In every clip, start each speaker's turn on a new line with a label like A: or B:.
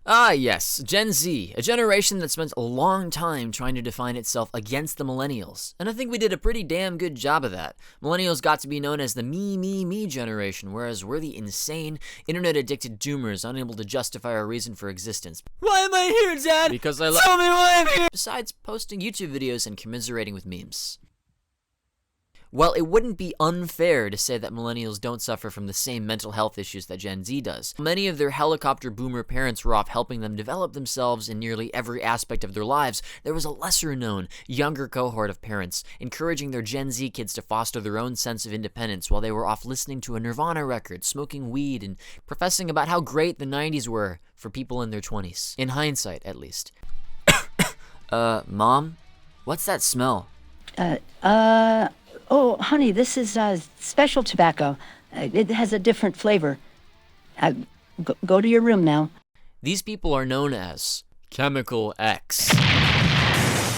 A: Ah, yes, Gen Z, a generation that spent a long time trying to define itself against the millennials, and I think we did a pretty damn good job of that. Millennials got to be known as the me generation, whereas we're the insane, internet-addicted doomers unable to justify our reason for existence. Why am I here, Dad? Because I love— Tell me why I'm here! Besides posting YouTube videos and commiserating with memes. Well, it wouldn't be unfair to say that millennials don't suffer from the same mental health issues that Gen Z does. Many of their helicopter boomer parents were off helping them develop themselves in nearly every aspect of their lives. There was a lesser-known, younger cohort of parents encouraging their Gen Z kids to foster their own sense of independence while they were off listening to a Nirvana record, smoking weed, and professing about how great the 90s were for people in their 20s. In hindsight, at least. Mom? What's that smell?
B: Oh, honey, this is special tobacco. It has a different flavor. Go to your room now.
A: These people are known as Chemical X.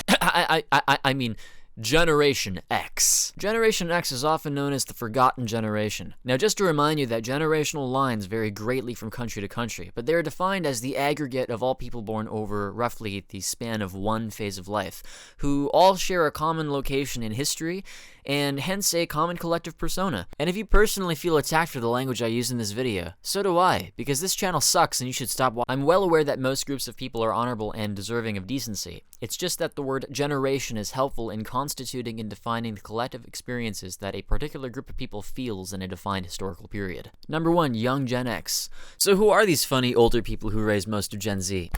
A: I mean, Generation X. Generation X is often known as the forgotten generation. Now, just to remind you that generational lines vary greatly from country to country, but they are defined as the aggregate of all people born over roughly the span of one phase of life, who all share a common location in history, and hence a common collective persona. And if you personally feel attacked for the language I use in this video, so do I, because this channel sucks and you should stop watching. I'm well aware that most groups of people are honorable and deserving of decency. It's just that the word generation is helpful in constituting and defining the collective experiences that a particular group of people feels in a defined historical period. Number 1, young Gen X. So who are these funny older people who raised most of Gen Z?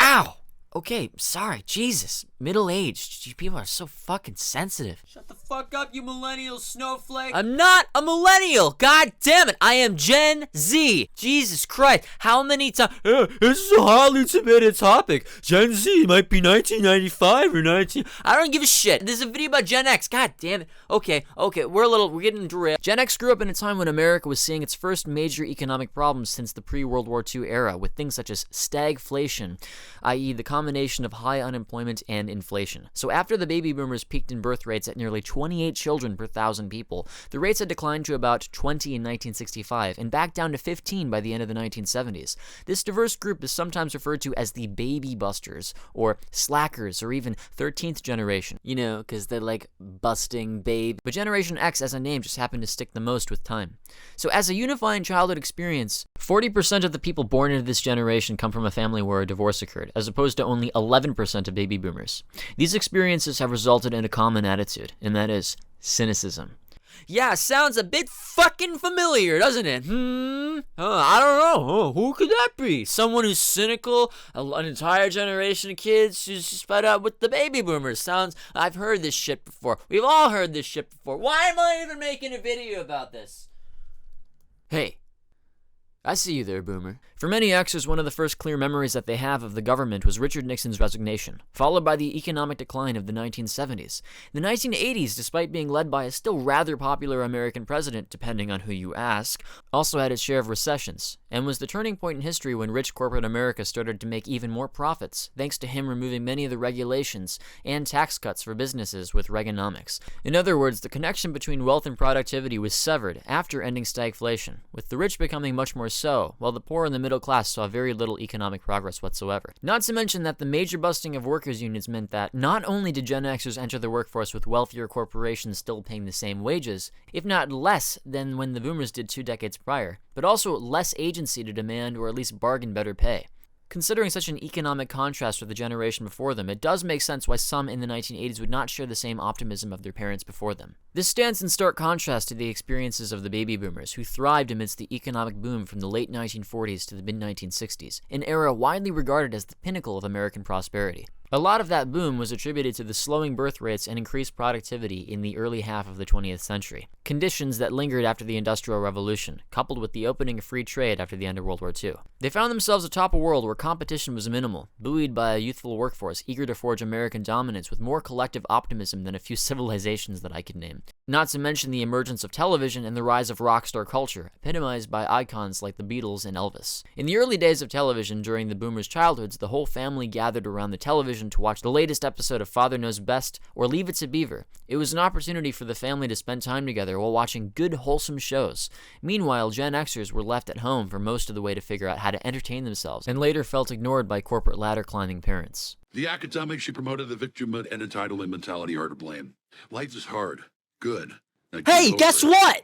A: Ow! Okay, sorry, Jesus. Middle-aged. You people are so fucking sensitive.
C: Shut the fuck up, you millennial snowflake.
A: I'm not a millennial! God damn it! I am Gen Z! Jesus Christ, how many times—
C: This is a highly debated topic. Gen Z might be 1995 or 19...
A: I don't give a shit. This is a video about Gen X. God damn it. Okay, we're getting derailed. Gen X grew up in a time when America was seeing its first major economic problems since the pre-World War II era, with things such as stagflation, i.e. the combination of high unemployment and inflation. So after the baby boomers peaked in birth rates at nearly 28 children per 1,000 people, the rates had declined to about 20 in 1965 and back down to 15 by the end of the 1970s. This diverse group is sometimes referred to as the baby busters, or slackers, or even 13th generation. You know, because they're like busting babe. But Generation X as a name just happened to stick the most with time. So as a unifying childhood experience, 40% of the people born into this generation come from a family where a divorce occurred, as opposed to only 11% of baby boomers. These experiences have resulted in a common attitude, and that is cynicism. Yeah, sounds a bit fucking familiar, doesn't it? I don't know. Who could that be? Someone who's cynical? An entire generation of kids who's just fed up with the baby boomers. I've heard this shit before. We've all heard this shit before. Why am I even making a video about this? Hey. I see you there, boomer. For many Xers, one of the first clear memories that they have of the government was Richard Nixon's resignation, followed by the economic decline of the 1970s. The 1980s, despite being led by a still rather popular American president, depending on who you ask, also had its share of recessions, and was the turning point in history when rich corporate America started to make even more profits, thanks to him removing many of the regulations and tax cuts for businesses with Reaganomics. In other words, the connection between wealth and productivity was severed after ending stagflation, with the rich becoming much more so, while the poor and the middle class saw very little economic progress whatsoever. Not to mention that the major busting of workers' unions meant that not only did Gen Xers enter the workforce with wealthier corporations still paying the same wages, if not less than when the boomers did 2 decades prior, but also less agency to demand or at least bargain better pay. Considering such an economic contrast with the generation before them, it does make sense why some in the 1980s would not share the same optimism of their parents before them. This stands in stark contrast to the experiences of the baby boomers, who thrived amidst the economic boom from the late 1940s to the mid-1960s, an era widely regarded as the pinnacle of American prosperity. A lot of that boom was attributed to the slowing birth rates and increased productivity in the early half of the 20th century, conditions that lingered after the Industrial Revolution, coupled with the opening of free trade after the end of World War II. They found themselves atop a world where competition was minimal, buoyed by a youthful workforce eager to forge American dominance with more collective optimism than a few civilizations that I could name. Not to mention the emergence of television and the rise of rock star culture, epitomized by icons like the Beatles and Elvis. In the early days of television during the boomers' childhoods, the whole family gathered around the television television to watch the latest episode of Father Knows Best or Leave It to Beaver. It was an opportunity for the family to spend time together while watching good, wholesome shows. Meanwhile, Gen Xers were left at home for most of the way to figure out how to entertain themselves, and later felt ignored by corporate ladder-climbing parents.
D: The academics, she promoted the victim and entitlement mentality are to blame. Life is hard. Good. Now get
C: Hey,
D: over
C: guess
D: it.
C: what?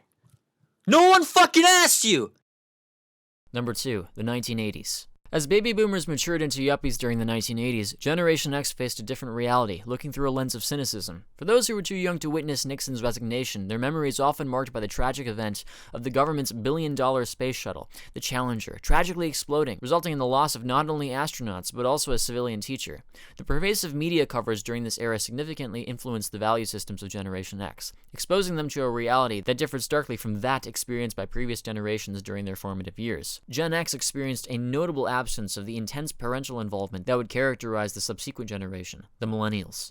C: No one fucking asked you!
A: Number 2, the 1980s. As baby boomers matured into yuppies during the 1980s, Generation X faced a different reality, looking through a lens of cynicism. For those who were too young to witness Nixon's resignation, their memories often marked by the tragic event of the government's billion-dollar space shuttle, the Challenger, tragically exploding, resulting in the loss of not only astronauts, but also a civilian teacher. The pervasive media coverage during this era significantly influenced the value systems of Generation X, exposing them to a reality that differed starkly from that experienced by previous generations during their formative years. Gen X experienced a notable absence of the intense parental involvement that would characterize the subsequent generation, the millennials.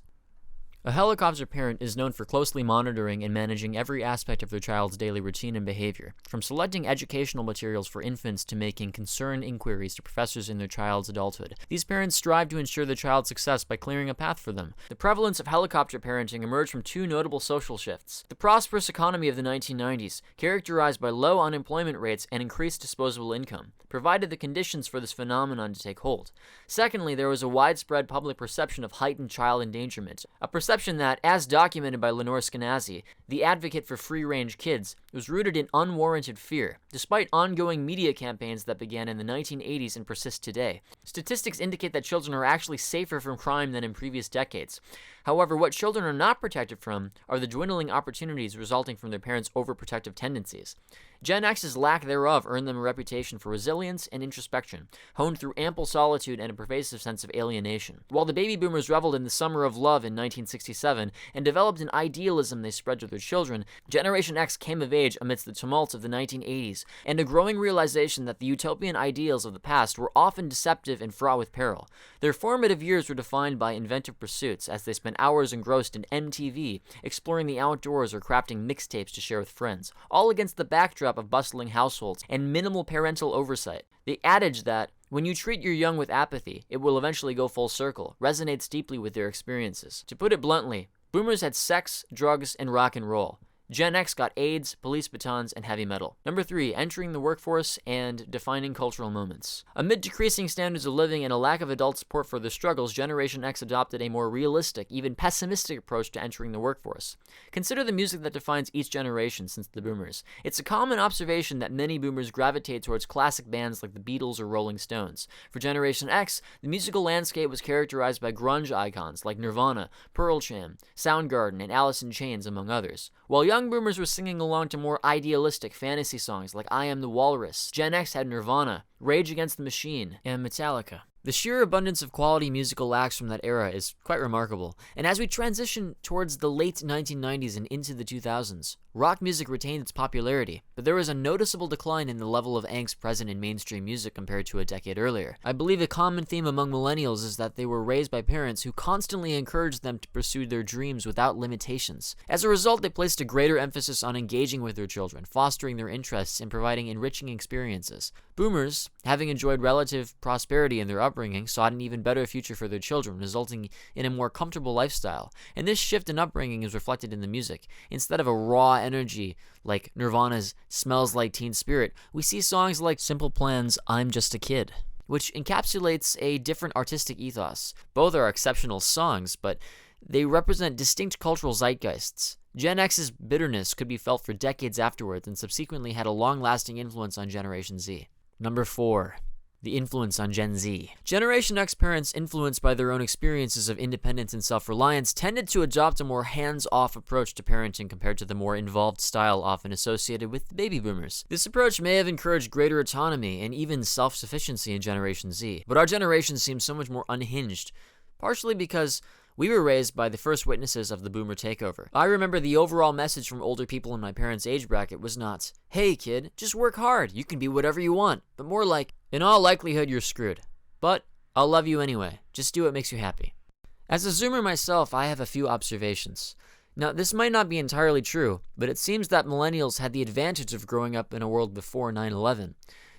A: A helicopter parent is known for closely monitoring and managing every aspect of their child's daily routine and behavior, from selecting educational materials for infants to making concerned inquiries to professors in their child's adulthood. These parents strive to ensure their child's success by clearing a path for them. The prevalence of helicopter parenting emerged from two notable social shifts. The prosperous economy of the 1990s, characterized by low unemployment rates and increased disposable income, provided the conditions for this phenomenon to take hold. Secondly, there was a widespread public perception of heightened child endangerment, a perception that, as documented by Lenore Skenazy, the advocate for free-range kids, was rooted in unwarranted fear, despite ongoing media campaigns that began in the 1980s and persist today. Statistics indicate that children are actually safer from crime than in previous decades. However, what children are not protected from are the dwindling opportunities resulting from their parents' overprotective tendencies. Gen X's lack thereof earned them a reputation for resilience and introspection, honed through ample solitude and a pervasive sense of alienation. While the baby boomers reveled in the summer of love in 1967 and developed an idealism they spread to their children, Generation X came of age amidst the tumults of the 1980s and a growing realization that the utopian ideals of the past were often deceptive and fraught with peril. Their formative years were defined by inventive pursuits as they spent hours engrossed in MTV, exploring the outdoors or crafting mixtapes to share with friends, all against the backdrop of bustling households and minimal parental oversight. The adage that, when you treat your young with apathy, it will eventually go full circle, resonates deeply with their experiences. To put it bluntly, boomers had sex, drugs, and rock and roll. Gen X got AIDS, police batons, and heavy metal. Number 3, entering the workforce and defining cultural moments. Amid decreasing standards of living and a lack of adult support for their struggles, Generation X adopted a more realistic, even pessimistic approach to entering the workforce. Consider the music that defines each generation since the boomers. It's a common observation that many boomers gravitate towards classic bands like the Beatles or Rolling Stones. For Generation X, the musical landscape was characterized by grunge icons like Nirvana, Pearl Jam, Soundgarden, and Alice in Chains, among others. While young boomers were singing along to more idealistic fantasy songs like I Am the Walrus, Gen X had Nirvana, Rage Against the Machine, and Metallica. The sheer abundance of quality musical acts from that era is quite remarkable, and as we transition towards the late 1990s and into the 2000s, rock music retained its popularity, but there was a noticeable decline in the level of angst present in mainstream music compared to a decade earlier. I believe a common theme among millennials is that they were raised by parents who constantly encouraged them to pursue their dreams without limitations. As a result, they placed a greater emphasis on engaging with their children, fostering their interests, and providing enriching experiences. Boomers, having enjoyed relative prosperity in their upbringing, sought an even better future for their children, resulting in a more comfortable lifestyle. And this shift in upbringing is reflected in the music. Instead of a raw energy like Nirvana's Smells Like Teen Spirit, we see songs like Simple Plan's I'm Just a Kid, which encapsulates a different artistic ethos. Both are exceptional songs, but they represent distinct cultural zeitgeists. Gen X's bitterness could be felt for decades afterwards and subsequently had a long-lasting influence on Generation Z. Number 4. The influence on Gen Z. Generation X parents, influenced by their own experiences of independence and self-reliance, tended to adopt a more hands-off approach to parenting compared to the more involved style often associated with the baby boomers. This approach may have encouraged greater autonomy and even self-sufficiency in Generation Z, but our generation seems so much more unhinged, partially because we were raised by the first witnesses of the boomer takeover. I remember the overall message from older people in my parents' age bracket was not, hey kid, just work hard, you can be whatever you want, but more like, in all likelihood you're screwed. But I'll love you anyway, just do what makes you happy. As a Zoomer myself, I have a few observations. Now, this might not be entirely true, but it seems that millennials had the advantage of growing up in a world before 9/11.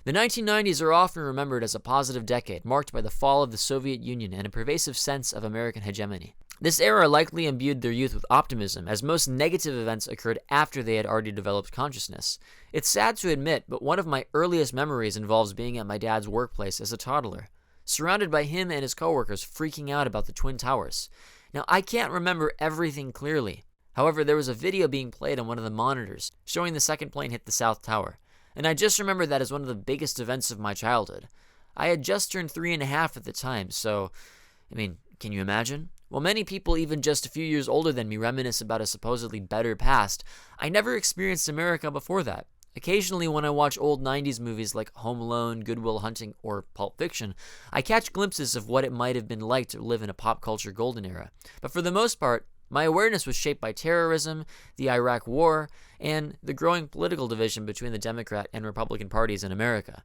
A: The 1990s are often remembered as a positive decade, marked by the fall of the Soviet Union and a pervasive sense of American hegemony. This era likely imbued their youth with optimism, as most negative events occurred after they had already developed consciousness. It's sad to admit, but one of my earliest memories involves being at my dad's workplace as a toddler, surrounded by him and his coworkers freaking out about the Twin Towers. Now, I can't remember everything clearly. However, there was a video being played on one of the monitors showing the second plane hit the South Tower, and I just remember that as one of the biggest events of my childhood. I had just turned 3.5 at the time, so, can you imagine? While many people even just a few years older than me reminisce about a supposedly better past, I never experienced America before that. Occasionally, when I watch old 90s movies like Home Alone, Good Will Hunting, or Pulp Fiction, I catch glimpses of what it might have been like to live in a pop culture golden era. But for the most part, my awareness was shaped by terrorism, the Iraq War, and the growing political division between the Democrat and Republican parties in America.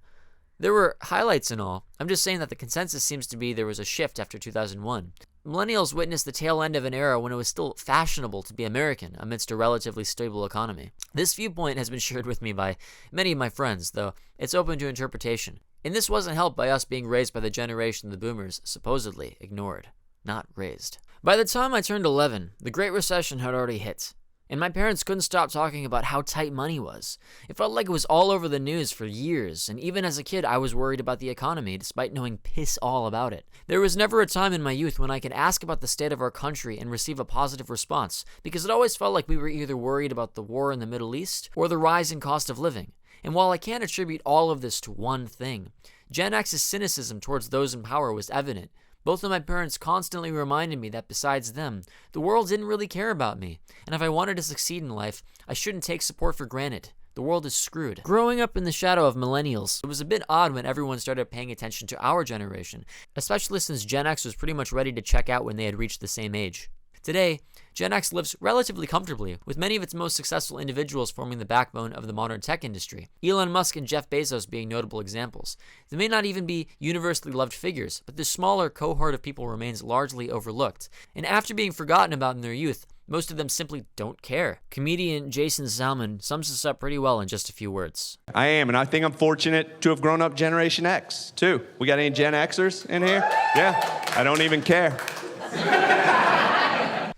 A: There were highlights and all. I'm just saying that the consensus seems to be there was a shift after 2001. Millennials witnessed the tail end of an era when it was still fashionable to be American amidst a relatively stable economy. This viewpoint has been shared with me by many of my friends, though it's open to interpretation. And this wasn't helped by us being raised by the generation the boomers supposedly ignored, not raised. By the time I turned 11, the Great Recession had already hit, and my parents couldn't stop talking about how tight money was. It felt like it was all over the news for years, and even as a kid, I was worried about the economy, despite knowing piss all about it. There was never a time in my youth when I could ask about the state of our country and receive a positive response, because it always felt like we were either worried about the war in the Middle East or the rise in cost of living. And while I can't attribute all of this to one thing, Gen X's cynicism towards those in power was evident. Both of my parents constantly reminded me that besides them, the world didn't really care about me, and if I wanted to succeed in life, I shouldn't take support for granted. The world is screwed. Growing up in the shadow of millennials, it was a bit odd when everyone started paying attention to our generation, especially since Gen X was pretty much ready to check out when they had reached the same age. Today, Gen X lives relatively comfortably, with many of its most successful individuals forming the backbone of the modern tech industry. Elon Musk and Jeff Bezos being notable examples. They may not even be universally loved figures, but this smaller cohort of people remains largely overlooked. And after being forgotten about in their youth, most of them simply don't care. Comedian Jason Salmon sums this up pretty well in just a few words.
E: I am, and I think I'm fortunate to have grown up Generation X, too. We got any Gen Xers in here? Yeah, I don't even care.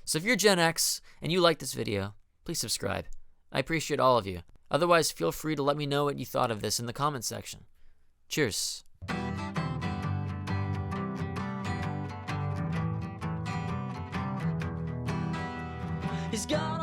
A: So if you're Gen X and you like this video, please subscribe. I appreciate all of you. Otherwise, feel free to let me know what you thought of this in the comments section. Cheers.
F: He's gone.